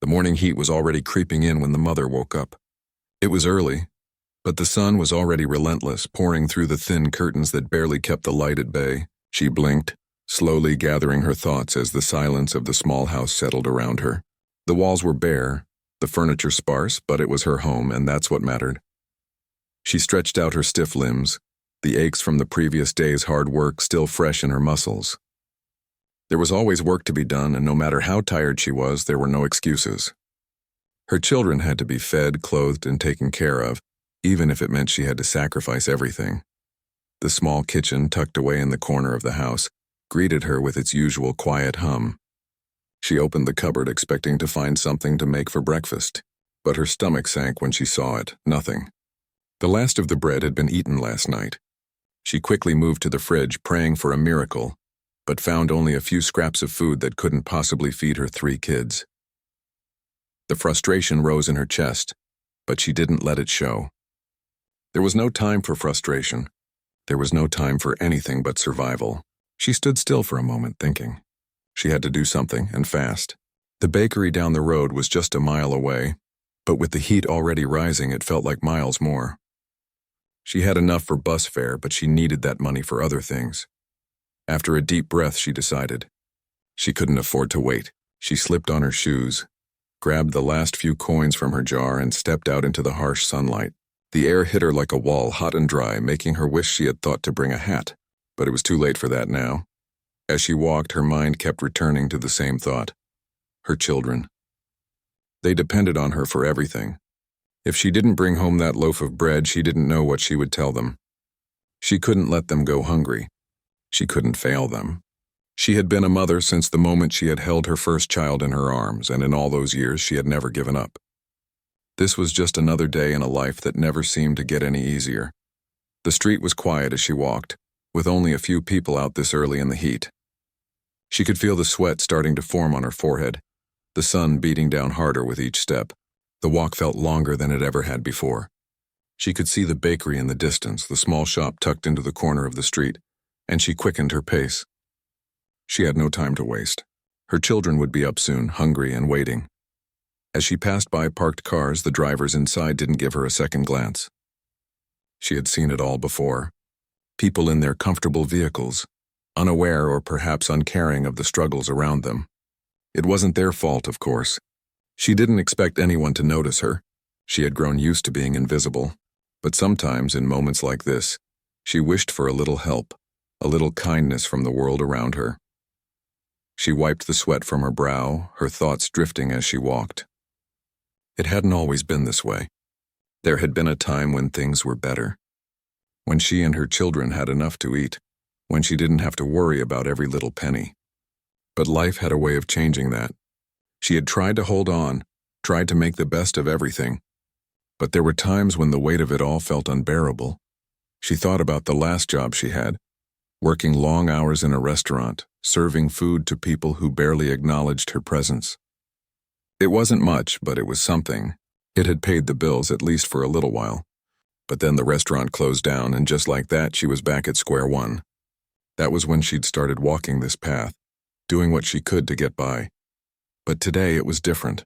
The morning heat was already creeping in when the mother woke up. It was early, but the sun was already relentless, pouring through the thin curtains that barely kept the light at bay. She blinked, slowly gathering her thoughts as the silence of the small house settled around her. The walls were bare, the furniture sparse, but it was her home, and that's what mattered. She stretched out her stiff limbs, the aches from the previous day's hard work still fresh in her muscles. There was always work to be done, and no matter how tired she was, there were no excuses. Her children had to be fed, clothed, and taken care of, even if it meant she had to sacrifice everything. The small kitchen, tucked away in the corner of the house, greeted her with its usual quiet hum. She opened the cupboard expecting to find something to make for breakfast, but her stomach sank when she saw it. Nothing. The last of the bread had been eaten last night. She quickly moved to the fridge, praying for a miracle, but found only a few scraps of food that couldn't possibly feed her 3 kids. The frustration rose in her chest, but she didn't let it show. There was no time for frustration. There was no time for anything but survival. She stood still for a moment, thinking. She had to do something, and fast. The bakery down the road was just a mile away, but with the heat already rising, it felt like miles more. She had enough for bus fare, but she needed that money for other things. After a deep breath, she decided. She couldn't afford to wait. She slipped on her shoes, grabbed the last few coins from her jar, and stepped out into the harsh sunlight. The air hit her like a wall, hot and dry, making her wish she had thought to bring a hat, but it was too late for that now. As she walked, her mind kept returning to the same thought. Her children. They depended on her for everything. If she didn't bring home that loaf of bread, she didn't know what she would tell them. She couldn't let them go hungry. She couldn't fail them. She had been a mother since the moment she had held her first child in her arms, and in all those years she had never given up. This was just another day in a life that never seemed to get any easier. The street was quiet as she walked, with only a few people out this early in the heat. She could feel the sweat starting to form on her forehead, the sun beating down harder with each step. The walk felt longer than it ever had before. She could see the bakery in the distance, the small shop tucked into the corner of the street, and she quickened her pace. She had no time to waste. Her children would be up soon, hungry and waiting. As she passed by parked cars, the drivers inside didn't give her a second glance. She had seen it all before. People in their comfortable vehicles, unaware or perhaps uncaring of the struggles around them. It wasn't their fault, of course. She didn't expect anyone to notice her. She had grown used to being invisible. But sometimes, in moments like this, she wished for a little help, a little kindness from the world around her. She wiped the sweat from her brow, her thoughts drifting as she walked. It hadn't always been this way. There had been a time when things were better, when she and her children had enough to eat, when she didn't have to worry about every little penny. But life had a way of changing that. She had tried to hold on, tried to make the best of everything, but there were times when the weight of it all felt unbearable. She thought about the last job she had, working long hours in a restaurant, serving food to people who barely acknowledged her presence. It wasn't much, but it was something. It had paid the bills, at least for a little while. But then the restaurant closed down, and just like that, she was back at square one. That was when she'd started walking this path, doing what she could to get by. But today it was different.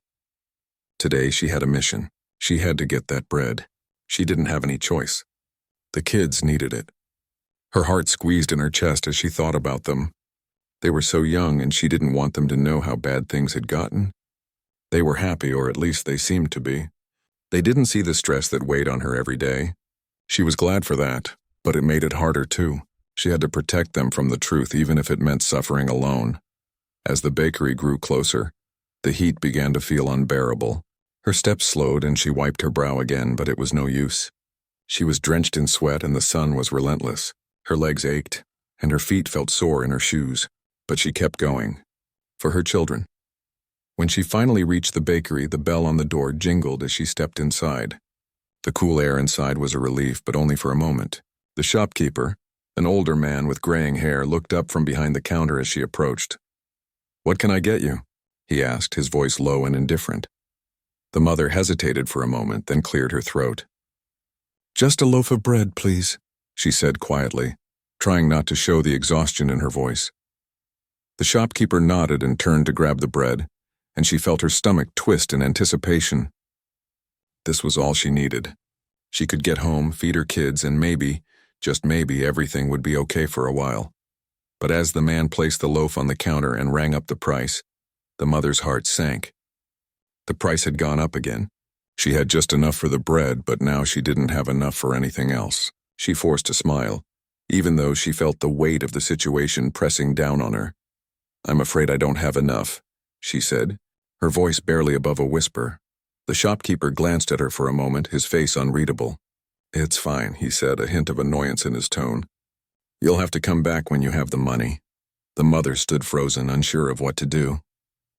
Today she had a mission. She had to get that bread. She didn't have any choice. The kids needed it. Her heart squeezed in her chest as she thought about them. They were so young, and she didn't want them to know how bad things had gotten. They were happy, or at least they seemed to be. They didn't see the stress that weighed on her every day. She was glad for that, but it made it harder too. She had to protect them from the truth, even if it meant suffering alone. As the bakery grew closer, the heat began to feel unbearable. Her steps slowed and she wiped her brow again, but it was no use. She was drenched in sweat and the sun was relentless. Her legs ached, and her feet felt sore in her shoes, but she kept going. For her children. When she finally reached the bakery, the bell on the door jingled as she stepped inside. The cool air inside was a relief, but only for a moment. The shopkeeper, an older man with graying hair, looked up from behind the counter as she approached. "What can I get you?" he asked, his voice low and indifferent. The mother hesitated for a moment, then cleared her throat. "Just a loaf of bread, please," she said quietly, trying not to show the exhaustion in her voice. The shopkeeper nodded and turned to grab the bread, and she felt her stomach twist in anticipation. This was all she needed. She could get home, feed her kids, and maybe, just maybe, everything would be okay for a while. But as the man placed the loaf on the counter and rang up the price, the mother's heart sank. The price had gone up again. She had just enough for the bread, but now she didn't have enough for anything else. She forced a smile, even though she felt the weight of the situation pressing down on her. "I'm afraid I don't have enough," she said, her voice barely above a whisper. The shopkeeper glanced at her for a moment, his face unreadable. "It's fine," he said, a hint of annoyance in his tone. "You'll have to come back when you have the money." The mother stood frozen, unsure of what to do.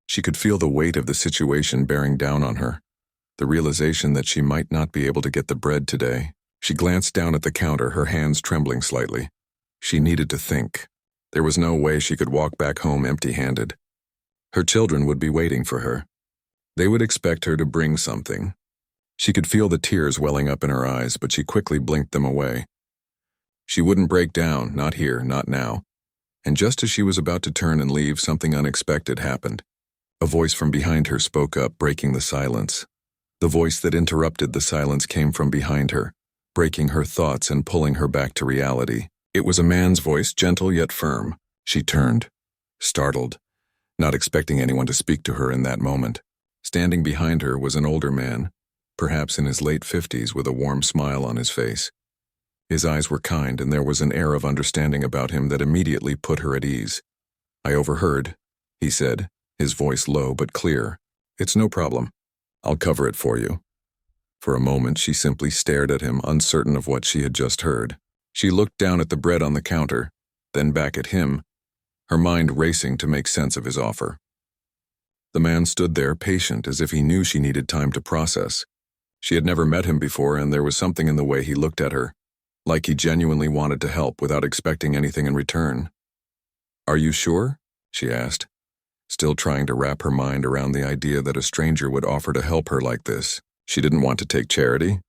She could feel the weight of the situation bearing down on her, the realization that she might not be able to get the bread today. She glanced down at the counter, her hands trembling slightly. She needed to think. There was no way she could walk back home empty-handed. Her children would be waiting for her. They would expect her to bring something. She could feel the tears welling up in her eyes, but she quickly blinked them away. She wouldn't break down, not here, not now. And just as she was about to turn and leave, something unexpected happened. A voice from behind her spoke up, breaking the silence. The voice that interrupted the silence came from behind her, breaking her thoughts and pulling her back to reality. It was a man's voice, gentle yet firm. She turned, startled, not expecting anyone to speak to her in that moment. Standing behind her was an older man, perhaps in his late 50s, with a warm smile on his face. His eyes were kind, and there was an air of understanding about him that immediately put her at ease. "I overheard," he said, his voice low but clear. "It's no problem. I'll cover it for you." For a moment, she simply stared at him, uncertain of what she had just heard. She looked down at the bread on the counter, then back at him, her mind racing to make sense of his offer. The man stood there, patient, as if he knew she needed time to process. She had never met him before, and there was something in the way he looked at her, like he genuinely wanted to help without expecting anything in return. "Are you sure?" she asked, still trying to wrap her mind around the idea that a stranger would offer to help her like this. She didn't want to take charity,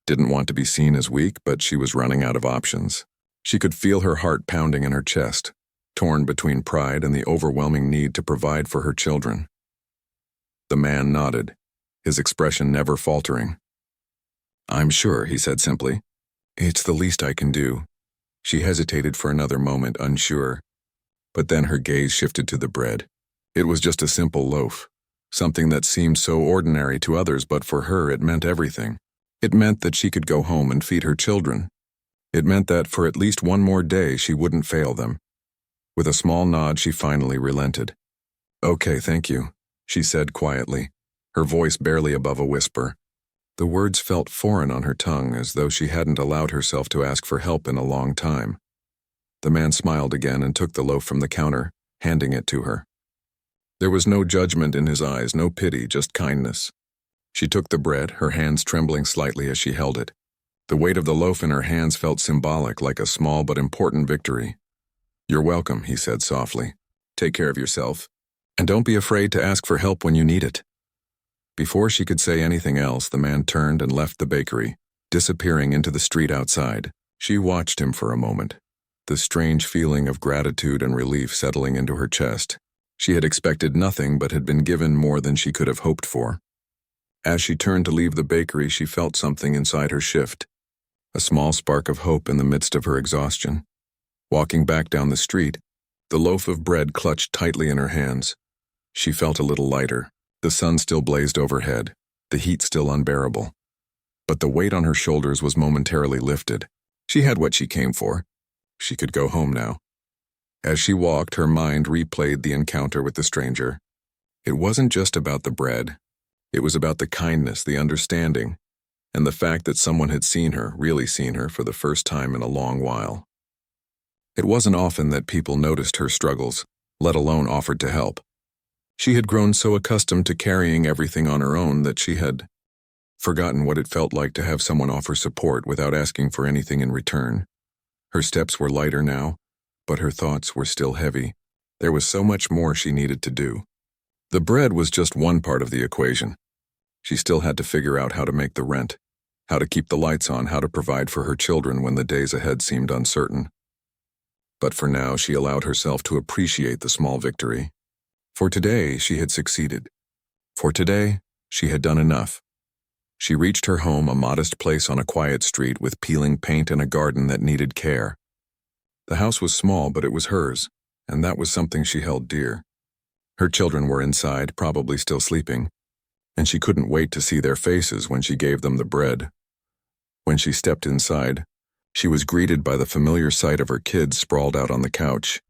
didn't want to be seen as weak, but she was running out of options. She could feel her heart pounding in her chest, torn between pride and the overwhelming need to provide for her children. The man nodded, his expression never faltering. "I'm sure," he said simply. "It's the least I can do." She hesitated for another moment, unsure. But then her gaze shifted to the bread. It was just a simple loaf, something that seemed so ordinary to others, but for her it meant everything. It meant that she could go home and feed her children. It meant that for at least one more day she wouldn't fail them. With a small nod, she finally relented. "Okay, thank you," she said quietly, her voice barely above a whisper. The words felt foreign on her tongue, as though she hadn't allowed herself to ask for help in a long time. The man smiled again and took the loaf from the counter, handing it to her. There was no judgment in his eyes, no pity, just kindness. She took the bread, her hands trembling slightly as she held it. The weight of the loaf in her hands felt symbolic, like a small but important victory. "You're welcome," he said softly. "Take care of yourself, and don't be afraid to ask for help when you need it." Before she could say anything else, the man turned and left the bakery, disappearing into the street outside. She watched him for a moment, the strange feeling of gratitude and relief settling into her chest. She had expected nothing but had been given more than she could have hoped for. As she turned to leave the bakery, she felt something inside her shift, a small spark of hope in the midst of her exhaustion. Walking back down the street, the loaf of bread clutched tightly in her hands. She felt a little lighter. The sun still blazed overhead, the heat still unbearable. But the weight on her shoulders was momentarily lifted. She had what she came for. She could go home now. As she walked, her mind replayed the encounter with the stranger. It wasn't just about the bread. It was about the kindness, the understanding, and the fact that someone had seen her, really seen her, for the first time in a long while. It wasn't often that people noticed her struggles, let alone offered to help. She had grown so accustomed to carrying everything on her own that she had forgotten what it felt like to have someone offer support without asking for anything in return. Her steps were lighter now, but her thoughts were still heavy. There was so much more she needed to do. The bread was just one part of the equation. She still had to figure out how to make the rent, how to keep the lights on, how to provide for her children when the days ahead seemed uncertain. But for now, she allowed herself to appreciate the small victory. For today, she had succeeded. For today, she had done enough. She reached her home, a modest place on a quiet street with peeling paint and a garden that needed care. The house was small, but it was hers, and that was something she held dear. Her children were inside, probably still sleeping, and she couldn't wait to see their faces when she gave them the bread. When she stepped inside, she was greeted by the familiar sight of her kids sprawled out on the couch,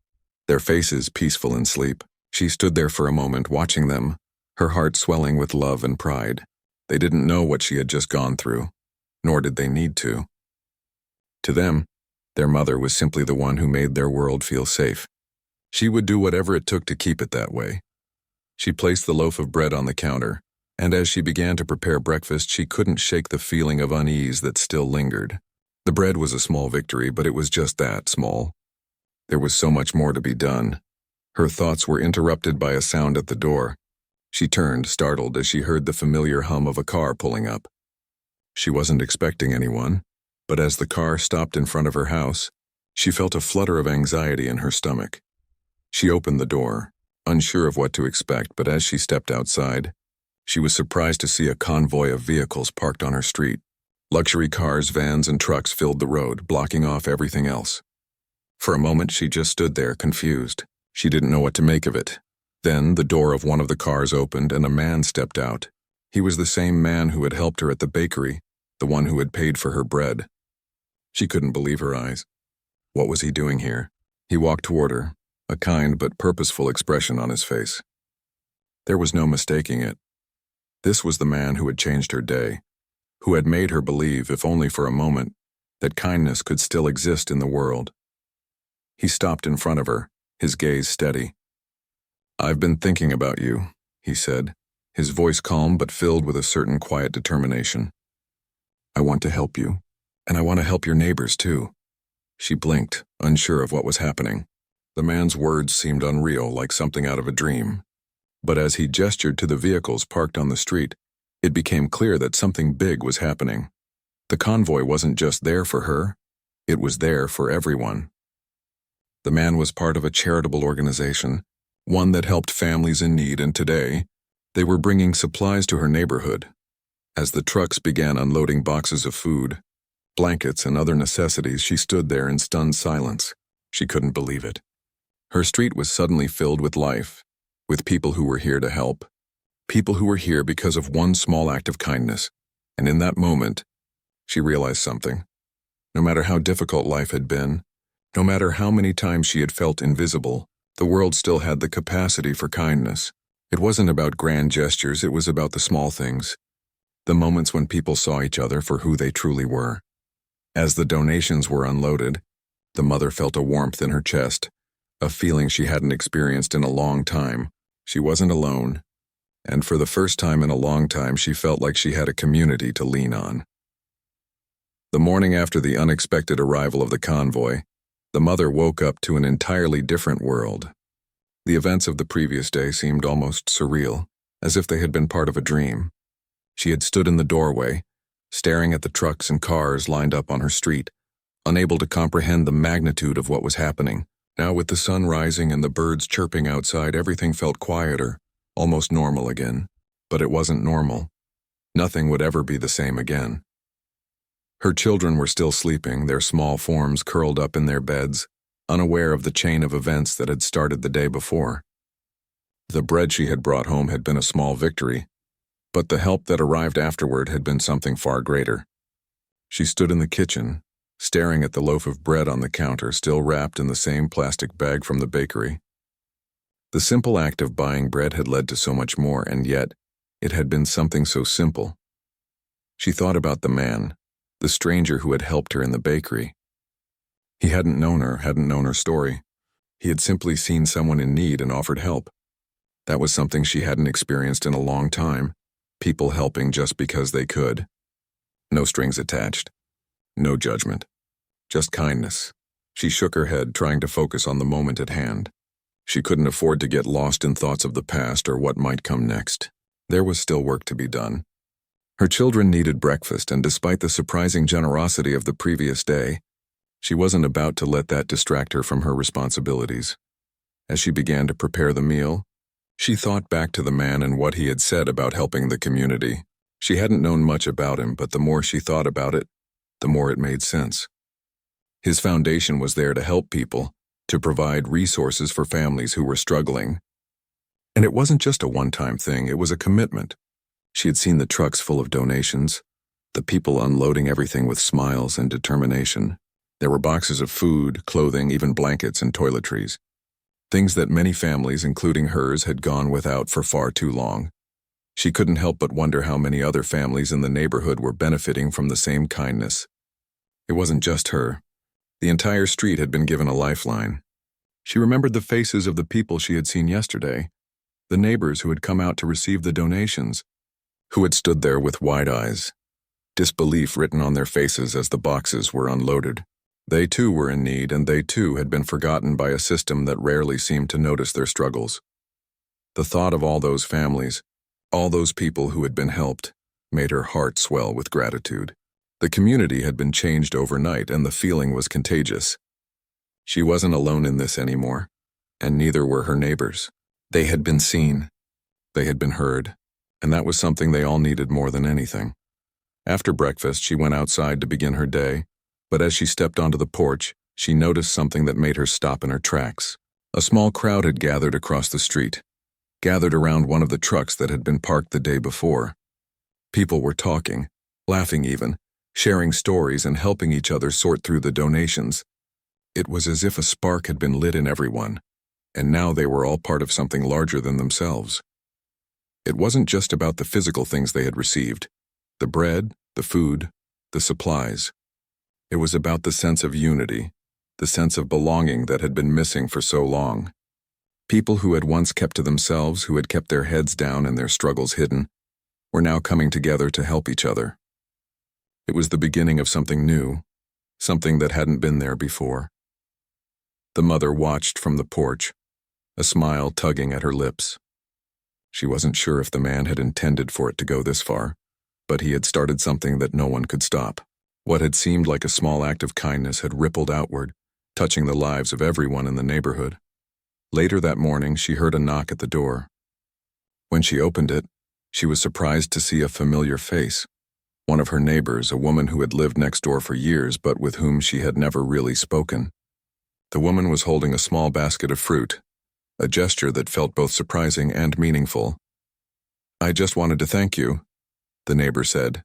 their faces peaceful in sleep. She stood there for a moment, watching them, her heart swelling with love and pride. They didn't know what she had just gone through, nor did they need to. To them, their mother was simply the one who made their world feel safe. She would do whatever it took to keep it that way. She placed the loaf of bread on the counter, and as she began to prepare breakfast, she couldn't shake the feeling of unease that still lingered. The bread was a small victory, but it was just that, small. There was so much more to be done. Her thoughts were interrupted by a sound at the door. She turned, startled, as she heard the familiar hum of a car pulling up. She wasn't expecting anyone, but as the car stopped in front of her house, she felt a flutter of anxiety in her stomach. She opened the door, unsure of what to expect, but as she stepped outside, she was surprised to see a convoy of vehicles parked on her street. Luxury cars, vans, and trucks filled the road, blocking off everything else. For a moment, she just stood there, confused. She didn't know what to make of it. Then the door of one of the cars opened and a man stepped out. He was the same man who had helped her at the bakery, the one who had paid for her bread. She couldn't believe her eyes. What was he doing here? He walked toward her, a kind but purposeful expression on his face. There was no mistaking it. This was the man who had changed her day, who had made her believe, if only for a moment, that kindness could still exist in the world. He stopped in front of her, his gaze steady. "I've been thinking about you," he said, his voice calm but filled with a certain quiet determination. "I want to help you, and I want to help your neighbors too." She blinked, unsure of what was happening. The man's words seemed unreal, like something out of a dream. But as he gestured to the vehicles parked on the street, it became clear that something big was happening. The convoy wasn't just there for her, it was there for everyone. The man was part of a charitable organization, one that helped families in need, and today, they were bringing supplies to her neighborhood. As the trucks began unloading boxes of food, blankets, and other necessities, she stood there in stunned silence. She couldn't believe it. Her street was suddenly filled with life, with people who were here to help, people who were here because of one small act of kindness, and in that moment, she realized something. No matter how difficult life had been, no matter how many times she had felt invisible, the world still had the capacity for kindness. It wasn't about grand gestures, it was about the small things, the moments when people saw each other for who they truly were. As the donations were unloaded, the mother felt a warmth in her chest, a feeling she hadn't experienced in a long time. She wasn't alone, and for the first time in a long time, she felt like she had a community to lean on. The morning after the unexpected arrival of the convoy, the mother woke up to an entirely different world. The events of the previous day seemed almost surreal, as if they had been part of a dream. She had stood in the doorway, staring at the trucks and cars lined up on her street, unable to comprehend the magnitude of what was happening. Now, with the sun rising and the birds chirping outside, everything felt quieter, almost normal again. But it wasn't normal. Nothing would ever be the same again. Her children were still sleeping, their small forms curled up in their beds, unaware of the chain of events that had started the day before. The bread she had brought home had been a small victory, but the help that arrived afterward had been something far greater. She stood in the kitchen, staring at the loaf of bread on the counter, still wrapped in the same plastic bag from the bakery. The simple act of buying bread had led to so much more, and yet it had been something so simple. She thought about the man, the stranger who had helped her in the bakery. He hadn't known her story. He had simply seen someone in need and offered help. That was something she hadn't experienced in a long time, people helping just because they could. No strings attached. No judgment. Just kindness. She shook her head, trying to focus on the moment at hand. She couldn't afford to get lost in thoughts of the past or what might come next. There was still work to be done. Her children needed breakfast, and despite the surprising generosity of the previous day, she wasn't about to let that distract her from her responsibilities. As she began to prepare the meal, She thought back to the man and what he had said about helping the community. She hadn't known much about him, but the more she thought about it, the more it made sense. His foundation was there to help people, to provide resources for families who were struggling. And it wasn't just a one-time thing, it was a commitment. She had seen the trucks full of donations, the people unloading everything with smiles and determination. There were boxes of food, clothing, even blankets and toiletries. Things that many families, including hers, had gone without for far too long. She couldn't help but wonder how many other families in the neighborhood were benefiting from the same kindness. It wasn't just her. The entire street had been given a lifeline. She remembered the faces of the people she had seen yesterday, the neighbors who had come out to receive the donations, who had stood there with wide eyes, disbelief written on their faces as the boxes were unloaded. They too were in need, and they too had been forgotten by a system that rarely seemed to notice their struggles. The thought of all those families, all those people who had been helped, made her heart swell with gratitude. The community had been changed overnight, and the feeling was contagious. She wasn't alone in this anymore, and neither were her neighbors. They had been seen, they had been heard, and that was something they all needed more than anything. After breakfast, she went outside to begin her day, but as she stepped onto the porch, she noticed something that made her stop in her tracks. A small crowd had gathered across the street, gathered around one of the trucks that had been parked the day before. People were talking, laughing even, sharing stories and helping each other sort through the donations. It was as if a spark had been lit in everyone, and now they were all part of something larger than themselves. It wasn't just about the physical things they had received, the bread, the food, the supplies. It was about the sense of unity, the sense of belonging that had been missing for so long. People who had once kept to themselves, who had kept their heads down and their struggles hidden, were now coming together to help each other. It was the beginning of something new, something that hadn't been there before. The mother watched from the porch, a smile tugging at her lips. She wasn't sure if the man had intended for it to go this far, but he had started something that no one could stop. What had seemed like a small act of kindness had rippled outward, touching the lives of everyone in the neighborhood. Later that morning, she heard a knock at the door. When she opened it, she was surprised to see a familiar face. One of her neighbors, a woman who had lived next door for years but with whom she had never really spoken. The woman was holding a small basket of fruit, a gesture that felt both surprising and meaningful. "I just wanted to thank you," the neighbor said,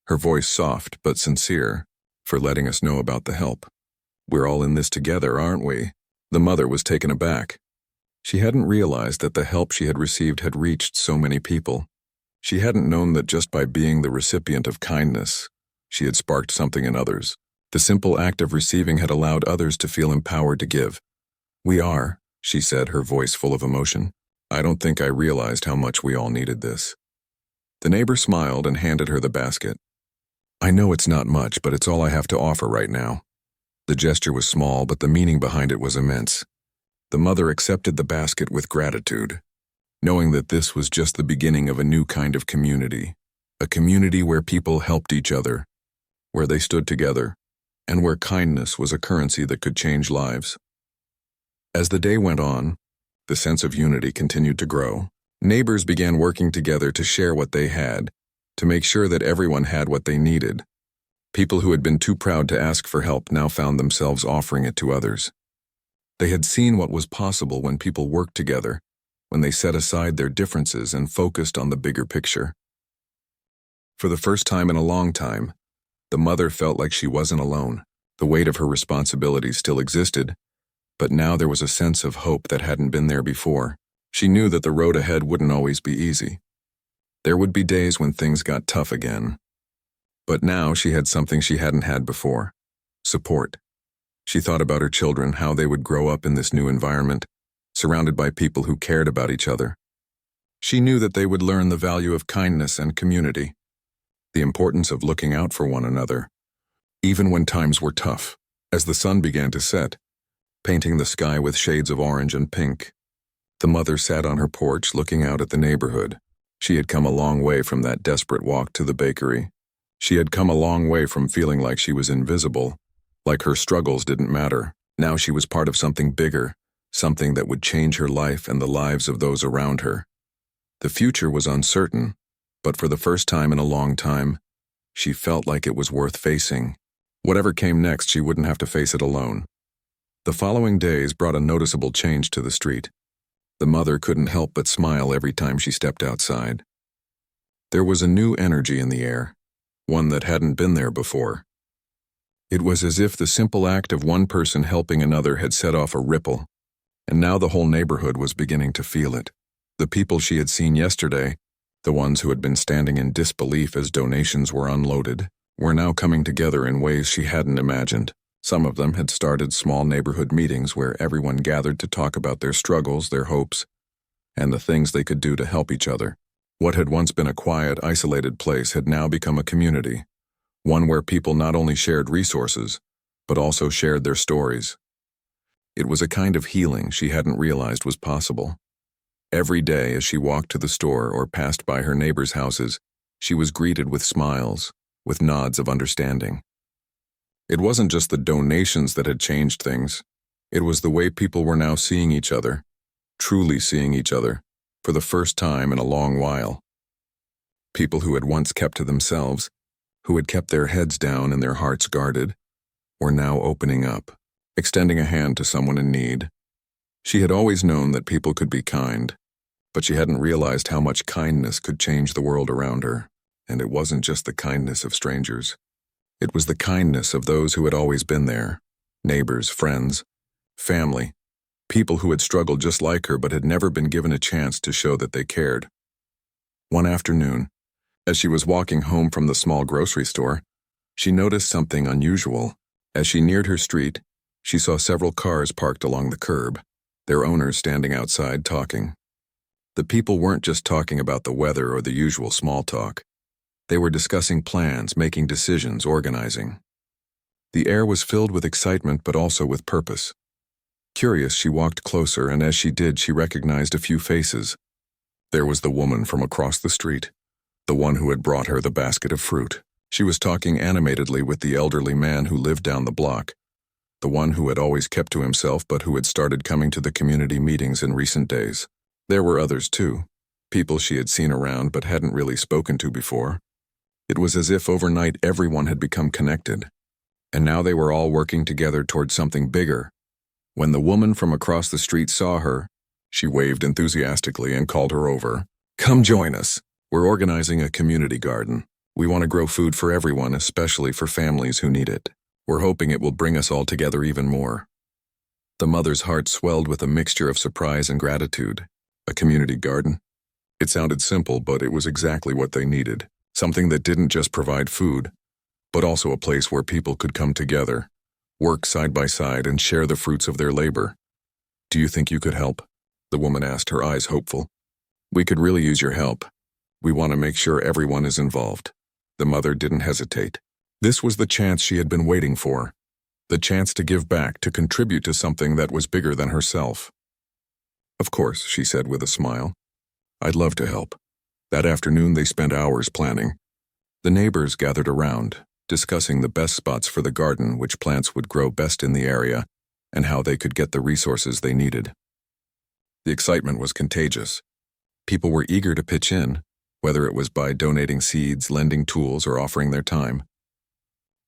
her voice soft but sincere, "for letting us know about the help. We're all in this together, aren't we?" The mother was taken aback. She hadn't realized that the help she had received had reached so many people. She hadn't known that just by being the recipient of kindness, she had sparked something in others. The simple act of receiving had allowed others to feel empowered to give. "We are," she said, her voice full of emotion. "I don't think I realized how much we all needed this." The neighbor smiled and handed her the basket. "I know it's not much, but it's all I have to offer right now." The gesture was small, but the meaning behind it was immense. The mother accepted the basket with gratitude, knowing that this was just the beginning of a new kind of community, a community where people helped each other, where they stood together, and where kindness was a currency that could change lives. As the day went on, the sense of unity continued to grow. Neighbors began working together to share what they had, to make sure that everyone had what they needed. People who had been too proud to ask for help now found themselves offering it to others. They had seen what was possible when people worked together, when they set aside their differences and focused on the bigger picture. For the first time in a long time, the mother felt like she wasn't alone. The weight of her responsibilities still existed, but now there was a sense of hope that hadn't been there before. She knew that the road ahead wouldn't always be easy. There would be days when things got tough again. But now she had something she hadn't had before: support. She thought about her children, how they would grow up in this new environment, surrounded by people who cared about each other. She knew that they would learn the value of kindness and community, the importance of looking out for one another, even when times were tough. As the sun began to set, painting the sky with shades of orange and pink, the mother sat on her porch looking out at the neighborhood. She had come a long way from that desperate walk to the bakery. She had come a long way from feeling like she was invisible, like her struggles didn't matter. Now she was part of something bigger, something that would change her life and the lives of those around her. The future was uncertain, but for the first time in a long time, she felt like it was worth facing. Whatever came next, she wouldn't have to face it alone. The following days brought a noticeable change to the street. The mother couldn't help but smile every time she stepped outside. There was a new energy in the air, one that hadn't been there before. It was as if the simple act of one person helping another had set off a ripple, and now the whole neighborhood was beginning to feel it. The people she had seen yesterday, the ones who had been standing in disbelief as donations were unloaded, were now coming together in ways she hadn't imagined. Some of them had started small neighborhood meetings where everyone gathered to talk about their struggles, their hopes, and the things they could do to help each other. What had once been a quiet, isolated place had now become a community, one where people not only shared resources, but also shared their stories. It was a kind of healing she hadn't realized was possible. Every day as she walked to the store or passed by her neighbors' houses, she was greeted with smiles, with nods of understanding. It wasn't just the donations that had changed things. It was the way people were now seeing each other, truly seeing each other, for the first time in a long while. People who had once kept to themselves, who had kept their heads down and their hearts guarded, were now opening up, extending a hand to someone in need. She had always known that people could be kind, but she hadn't realized how much kindness could change the world around her. And it wasn't just the kindness of strangers. It was the kindness of those who had always been there, neighbors, friends, family, people who had struggled just like her but had never been given a chance to show that they cared. One afternoon, as she was walking home from the small grocery store, she noticed something unusual. As she neared her street, she saw several cars parked along the curb, their owners standing outside talking. The people weren't just talking about the weather or the usual small talk. They were discussing plans, making decisions, organizing. The air was filled with excitement but also with purpose. Curious, she walked closer, and as she did, she recognized a few faces. There was the woman from across the street, the one who had brought her the basket of fruit. She was talking animatedly with the elderly man who lived down the block, the one who had always kept to himself but who had started coming to the community meetings in recent days. There were others too, people she had seen around but hadn't really spoken to before. It was as if overnight everyone had become connected, and now they were all working together towards something bigger. When the woman from across the street saw her, she waved enthusiastically and called her over. "Come join us. We're organizing a community garden. We want to grow food for everyone, especially for families who need it. We're hoping it will bring us all together even more." The mother's heart swelled with a mixture of surprise and gratitude. A community garden? It sounded simple, but it was exactly what they needed. Something that didn't just provide food, but also a place where people could come together, work side by side, and share the fruits of their labor. "Do you think you could help?" the woman asked, her eyes hopeful. "We could really use your help. We want to make sure everyone is involved." The mother didn't hesitate. This was the chance she had been waiting for, the chance to give back, to contribute to something that was bigger than herself. "Of course," she said with a smile. "I'd love to help." That afternoon they spent hours planning. The neighbors gathered around, discussing the best spots for the garden, which plants would grow best in the area, and how they could get the resources they needed. The excitement was contagious. People were eager to pitch in, whether it was by donating seeds, lending tools, or offering their time.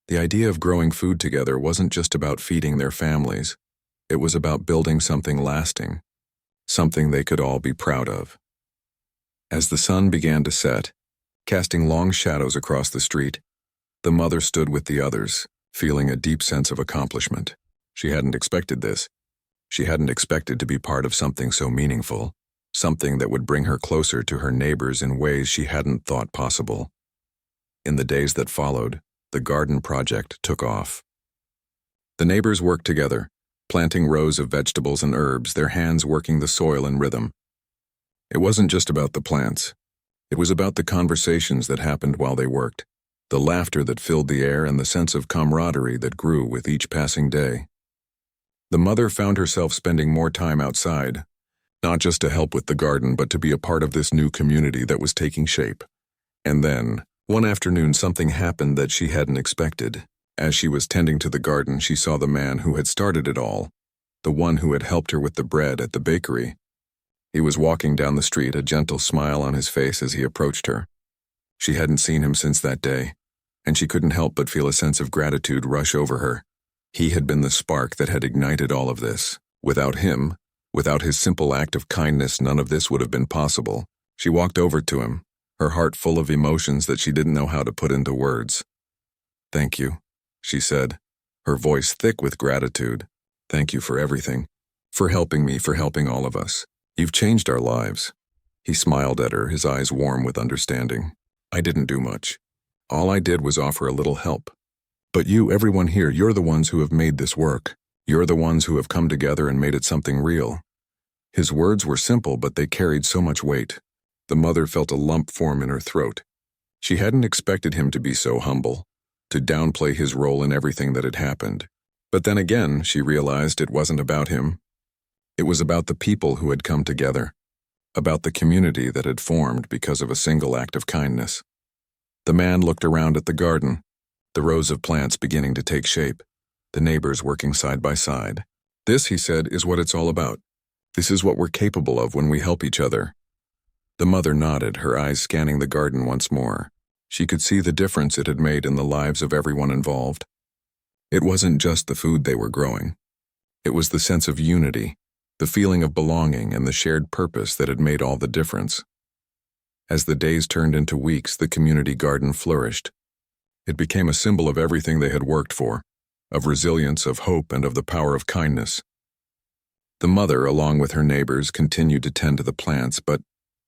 The idea of growing food together wasn't just about feeding their families. It was about building something lasting, something they could all be proud of. As the sun began to set, casting long shadows across the street, the mother stood with the others, feeling a deep sense of accomplishment. She hadn't expected this. She hadn't expected to be part of something so meaningful, something that would bring her closer to her neighbors in ways she hadn't thought possible. In the days that followed, the garden project took off. The neighbors worked together, planting rows of vegetables and herbs, their hands working the soil in rhythm. It wasn't just about the plants. It was about the conversations that happened while they worked, the laughter that filled the air, and the sense of camaraderie that grew with each passing day. The mother found herself spending more time outside, not just to help with the garden, but to be a part of this new community that was taking shape. And then, one afternoon, something happened that she hadn't expected. As she was tending to the garden, she saw the man who had started it all, the one who had helped her with the bread at the bakery. He was walking down the street, a gentle smile on his face as he approached her. She hadn't seen him since that day, and she couldn't help but feel a sense of gratitude rush over her. He had been the spark that had ignited all of this. Without him, without his simple act of kindness, none of this would have been possible. She walked over to him, her heart full of emotions that she didn't know how to put into words. "Thank you," she said, her voice thick with gratitude. "Thank you for everything. For helping me, for helping all of us. You've changed our lives." He smiled at her, his eyes warm with understanding. "I didn't do much. All I did was offer a little help. But you, everyone here, you're the ones who have made this work. You're the ones who have come together and made it something real." His words were simple, but they carried so much weight. The mother felt a lump form in her throat. She hadn't expected him to be so humble, to downplay his role in everything that had happened. But then again, she realized it wasn't about him. It was about the people who had come together, about the community that had formed because of a single act of kindness. The man looked around at the garden, the rows of plants beginning to take shape, the neighbors working side by side. "This," he said, "is what it's all about. This is what we're capable of when we help each other." The mother nodded, her eyes scanning the garden once more. She could see the difference it had made in the lives of everyone involved. It wasn't just the food they were growing. It was the sense of unity, the feeling of belonging, and the shared purpose that had made all the difference. As the days turned into weeks, the community garden flourished. It became a symbol of everything they had worked for, of resilience, of hope, and of the power of kindness. The mother, along with her neighbors, continued to tend to the plants, but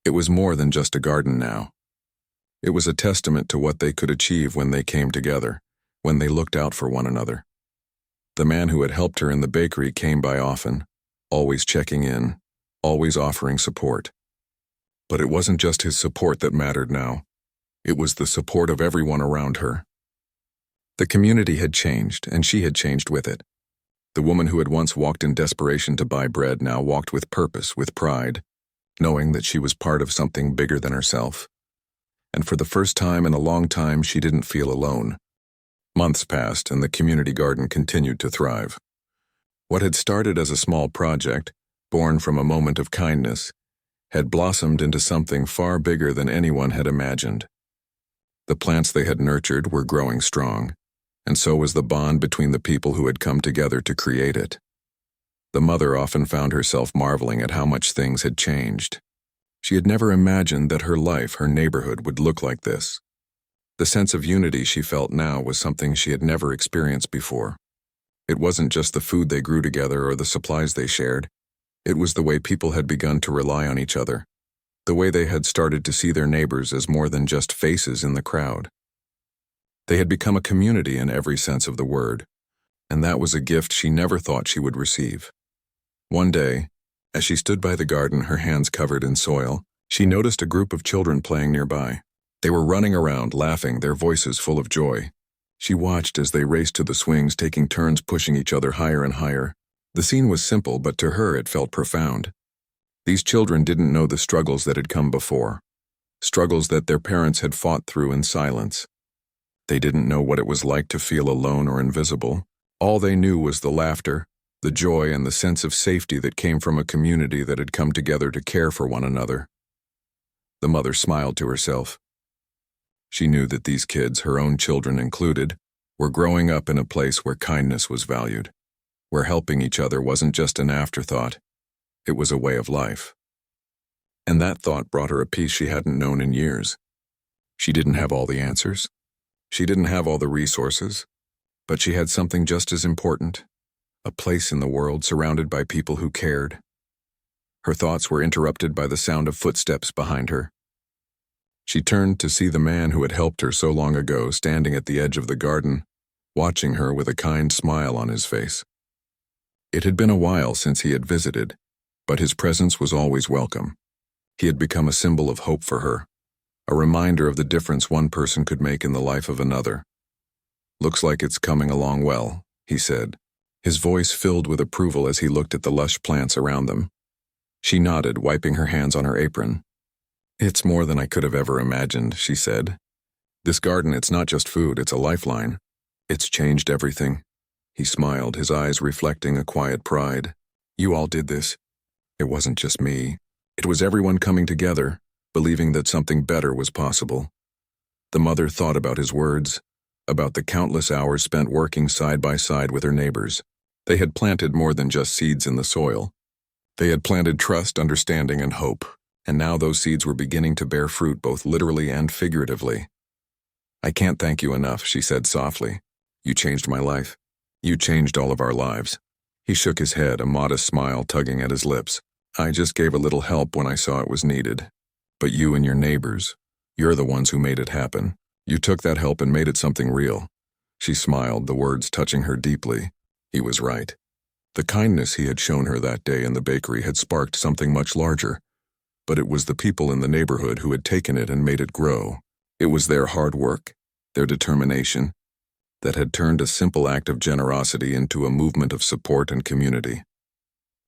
it was more than just a garden now. It was a testament to what they could achieve when they came together, when they looked out for one another. The man who had helped her in the bakery came by often, always checking in, always offering support. But it wasn't just his support that mattered now. It was the support of everyone around her. The community had changed, and she had changed with it. The woman who had once walked in desperation to buy bread now walked with purpose, with pride, knowing that she was part of something bigger than herself. And for the first time in a long time, she didn't feel alone. Months passed, and the community garden continued to thrive. What had started as a small project, born from a moment of kindness, had blossomed into something far bigger than anyone had imagined. The plants they had nurtured were growing strong, and so was the bond between the people who had come together to create it. The mother often found herself marveling at how much things had changed. She had never imagined that her life, her neighborhood, would look like this. The sense of unity she felt now was something she had never experienced before. It wasn't just the food they grew together or the supplies they shared. It was the way people had begun to rely on each other, the way they had started to see their neighbors as more than just faces in the crowd. They had become a community in every sense of the word, and that was a gift she never thought she would receive. One day, as she stood by the garden, her hands covered in soil, she noticed a group of children playing nearby. They were running around, laughing, their voices full of joy. She watched as they raced to the swings, taking turns pushing each other higher and higher. The scene was simple, but to her it felt profound. These children didn't know the struggles that had come before, struggles that their parents had fought through in silence. They didn't know what it was like to feel alone or invisible. All they knew was the laughter, the joy, and the sense of safety that came from a community that had come together to care for one another. The mother smiled to herself. She knew that these kids, her own children included, were growing up in a place where kindness was valued, where helping each other wasn't just an afterthought, it was a way of life. And that thought brought her a peace she hadn't known in years. She didn't have all the answers. She didn't have all the resources, but she had something just as important, a place in the world surrounded by people who cared. Her thoughts were interrupted by the sound of footsteps behind her. She turned to see the man who had helped her so long ago standing at the edge of the garden, watching her with a kind smile on his face. It had been a while since he had visited, but his presence was always welcome. He had become a symbol of hope for her, a reminder of the difference one person could make in the life of another. "Looks like it's coming along well," he said, his voice filled with approval as he looked at the lush plants around them. She nodded, wiping her hands on her apron. "It's more than I could have ever imagined," she said. "This garden, it's not just food, it's a lifeline. It's changed everything." He smiled, his eyes reflecting a quiet pride. You all did this. It wasn't just me. It was everyone coming together, believing that something better was possible. The mother thought about his words, about the countless hours spent working side by side with her neighbors. They had planted more than just seeds in the soil. They had planted trust, understanding, and hope, and now those seeds were beginning to bear fruit both literally and figuratively. I can't thank you enough, she said softly. You changed my life. You changed all of our lives. He shook his head, a modest smile tugging at his lips. I just gave a little help when I saw it was needed. But you and your neighbors, you're the ones who made it happen. You took that help and made it something real. She smiled, the words touching her deeply. He was right. The kindness he had shown her that day in the bakery had sparked something much larger. But it was the people in the neighborhood who had taken it and made it grow. It was their hard work, their determination, that had turned a simple act of generosity into a movement of support and community.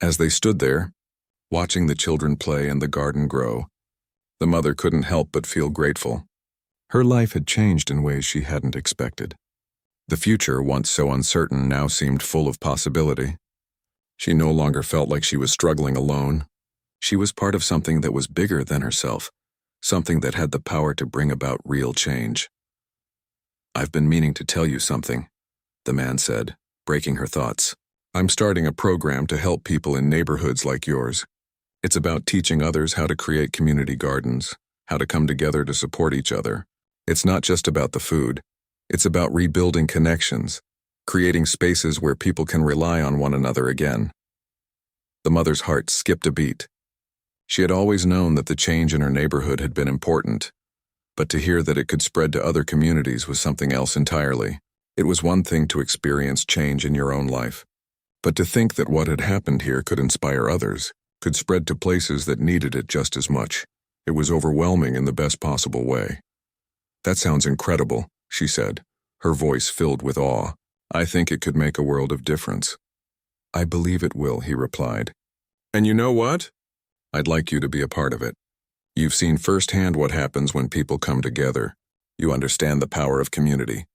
As they stood there, watching the children play and the garden grow, the mother couldn't help but feel grateful. Her life had changed in ways she hadn't expected. The future, once so uncertain, now seemed full of possibility. She no longer felt like she was struggling alone. She was part of something that was bigger than herself, something that had the power to bring about real change. I've been meaning to tell you something, the man said, breaking her thoughts. I'm starting a program to help people in neighborhoods like yours. It's about teaching others how to create community gardens, how to come together to support each other. It's not just about the food. It's about rebuilding connections, creating spaces where people can rely on one another again. The mother's heart skipped a beat. She had always known that the change in her neighborhood had been important, but to hear that it could spread to other communities was something else entirely. It was one thing to experience change in your own life, but to think that what had happened here could inspire others, could spread to places that needed it just as much. It was overwhelming in the best possible way. That sounds incredible, she said, her voice filled with awe. I think it could make a world of difference. I believe it will, he replied. And you know what? I'd like you to be a part of it. You've seen firsthand what happens when people come together. You understand the power of community.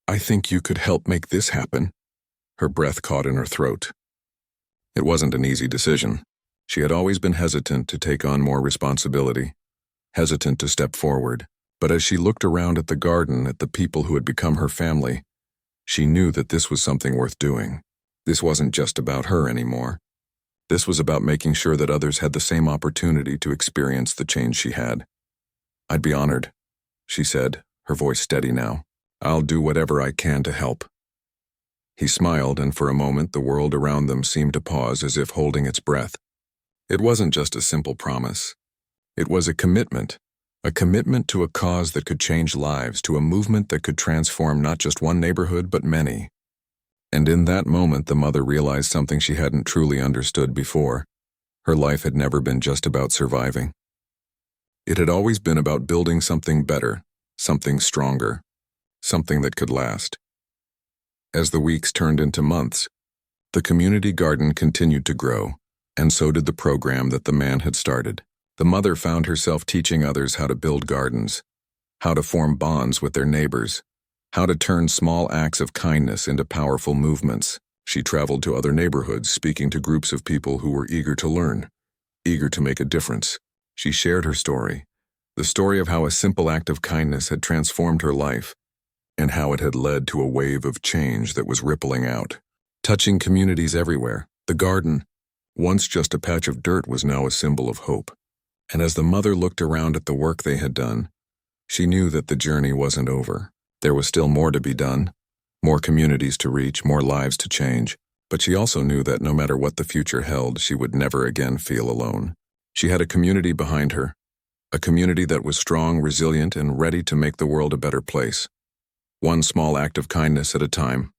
I think you could help make this happen. Her breath caught in her throat. It wasn't an easy decision. She had always been hesitant to take on more responsibility, hesitant to step forward. But as she looked around at the garden, at the people who had become her family, she knew that this was something worth doing. This wasn't just about her anymore. This was about making sure that others had the same opportunity to experience the change she had. I'd be honored, she said, her voice steady now. I'll do whatever I can to help. He smiled, and for a moment the world around them seemed to pause as if holding its breath. It wasn't just a simple promise. It was a commitment to a cause that could change lives, to a movement that could transform not just one neighborhood but many. And in that moment, the mother realized something she hadn't truly understood before. Her life had never been just about surviving. It had always been about building something better, something stronger, something that could last. As the weeks turned into months, the community garden continued to grow, and so did the program that the man had started. The mother found herself teaching others how to build gardens, how to form bonds with their neighbors, how to turn small acts of kindness into powerful movements. She traveled to other neighborhoods, speaking to groups of people who were eager to learn, eager to make a difference. She shared her story, the story of how a simple act of kindness had transformed her life, and how it had led to a wave of change that was rippling out, touching communities everywhere. The garden, once just a patch of dirt, was now a symbol of hope. And as the mother looked around at the work they had done, she knew that the journey wasn't over. There was still more to be done, more communities to reach, more lives to change. But she also knew that no matter what the future held, she would never again feel alone. She had a community behind her, a community that was strong, resilient, and ready to make the world a better place. One small act of kindness at a time.